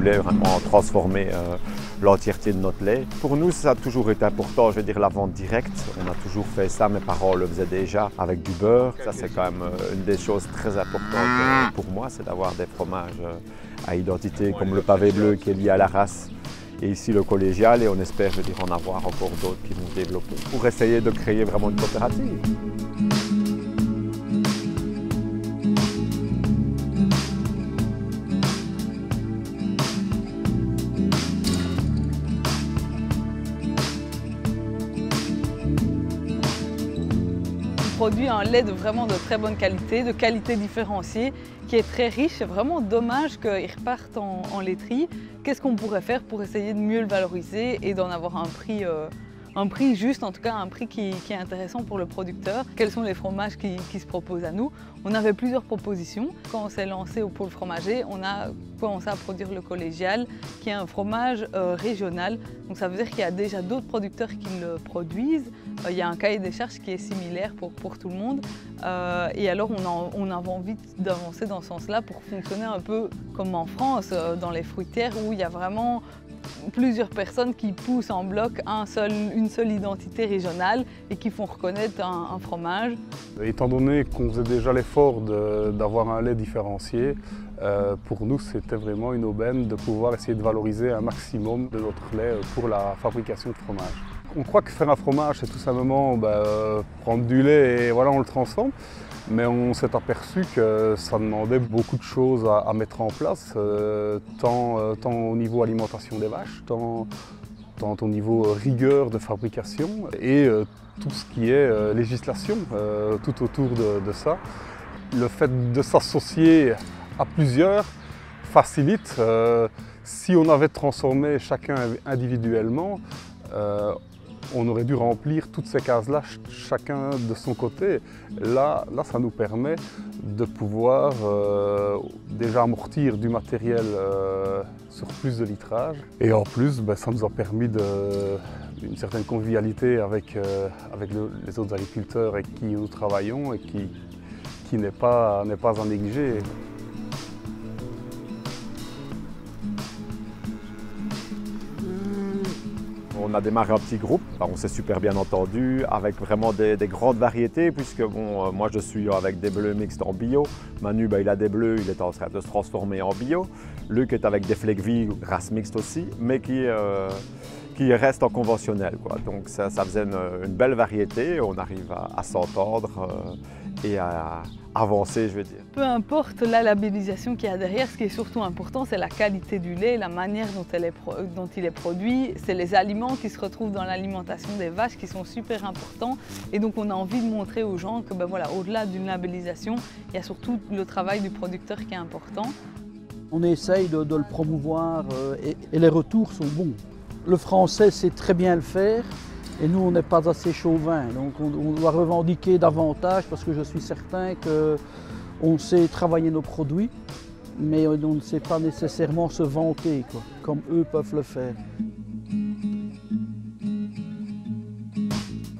voulait vraiment transformer l'entièreté de notre lait. Pour nous, ça a toujours été important, je veux dire, la vente directe. On a toujours fait ça, mes parents le faisaient déjà avec du beurre. Ça, c'est quand même une des choses très importantes pour moi, c'est d'avoir des fromages à identité comme le pavé bleu qui est lié à la race. Et ici le collégial, et on espère, je veux dire, en avoir encore d'autres qui vont se développer pour essayer de créer vraiment une coopérative. On produit un lait vraiment de très bonne qualité, de qualité différenciée, qui est très riche. C'est vraiment dommage qu'il reparte en laiterie. Qu'est-ce qu'on pourrait faire pour essayer de mieux le valoriser et d'en avoir un prix juste, en tout cas un prix qui est intéressant pour le producteur? Quels sont les fromages qui se proposent à nous? On avait plusieurs propositions. Quand on s'est lancé au pôle fromager, on a commencé à produire le collégial, qui est un fromage régional. Donc ça veut dire qu'il y a déjà d'autres producteurs qui le produisent. Il y a un cahier des charges qui est similaire pour tout le monde. Et alors on avait envie d'avancer dans ce sens-là pour fonctionner un peu comme en France, dans les fruitières, où il y a vraiment plusieurs personnes qui poussent en bloc une seule identité régionale et qui font reconnaître un fromage. Étant donné qu'on faisait déjà l'effort d'avoir un lait différencié, pour nous c'était vraiment une aubaine de pouvoir essayer de valoriser un maximum de notre lait pour la fabrication de fromage. On croit que faire un fromage c'est tout simplement prendre du lait et voilà, on le transforme. Mais on s'est aperçu que ça demandait beaucoup de choses à mettre en place, tant au niveau alimentation des vaches, tant au niveau rigueur de fabrication et tout ce qui est législation tout autour de ça. Le fait de s'associer à plusieurs facilite. Si on avait transformé chacun individuellement, on aurait dû remplir toutes ces cases-là, chacun de son côté. Là, ça nous permet de pouvoir déjà amortir du matériel sur plus de litrage. Et en plus, ça nous a permis une certaine convivialité avec les autres agriculteurs avec qui nous travaillons et qui n'est pas à négliger. On a démarré un petit groupe, on s'est super bien entendu, avec vraiment des grandes variétés, puisque moi je suis avec des bleus mixtes en bio, Manu il a des bleus, il est en train de se transformer en bio, Luc est avec des Fleckvieh, race mixte aussi, mais qui reste en conventionnel, quoi. Donc ça faisait une belle variété, on arrive à s'entendre et à avancer, je veux dire. Peu importe la labellisation qu'il y a derrière, ce qui est surtout important, c'est la qualité du lait, la manière dont il est produit. C'est les aliments qui se retrouvent dans l'alimentation des vaches qui sont super importants. Et donc on a envie de montrer aux gens que voilà, au-delà d'une labellisation, il y a surtout le travail du producteur qui est important. On essaye de le promouvoir et les retours sont bons. Le français sait très bien le faire. Et nous, on n'est pas assez chauvin, donc on doit revendiquer davantage parce que je suis certain qu'on sait travailler nos produits, mais on ne sait pas nécessairement se vanter, quoi, comme eux peuvent le faire.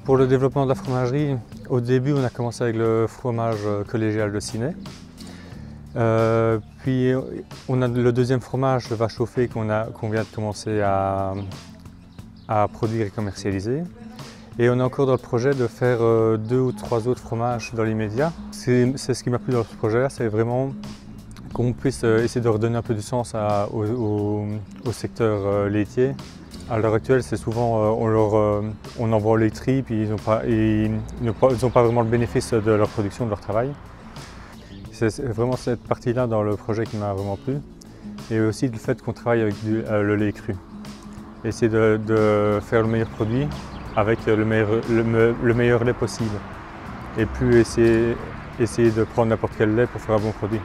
Pour le développement de la fromagerie, au début, on a commencé avec le fromage collégial de Ciney. Puis on a le deuxième fromage, le vache chauffée, qu'on vient de commencer à produire et commercialiser. Et on est encore dans le projet de faire 2 ou 3 autres fromages dans l'immédiat. C'est ce qui m'a plu dans ce projet-là, c'est vraiment qu'on puisse essayer de redonner un peu du sens au secteur laitier. À l'heure actuelle, c'est souvent on envoie aux laiteries, puis ils n'ont pas vraiment le bénéfice de leur production, de leur travail. C'est vraiment cette partie-là dans le projet qui m'a vraiment plu. Et aussi le fait qu'on travaille avec le lait cru. Essayer de faire le meilleur produit avec le meilleur lait possible. Et plus essayer de prendre n'importe quel lait pour faire un bon produit.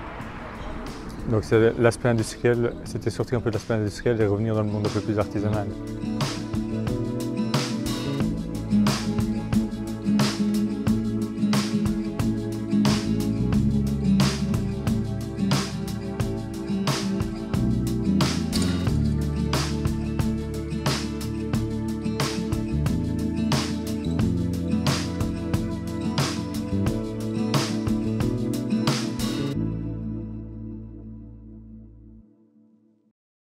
Donc c'est l'aspect industriel, c'était surtout un peu l'aspect industriel et revenir dans le monde un peu plus artisanal.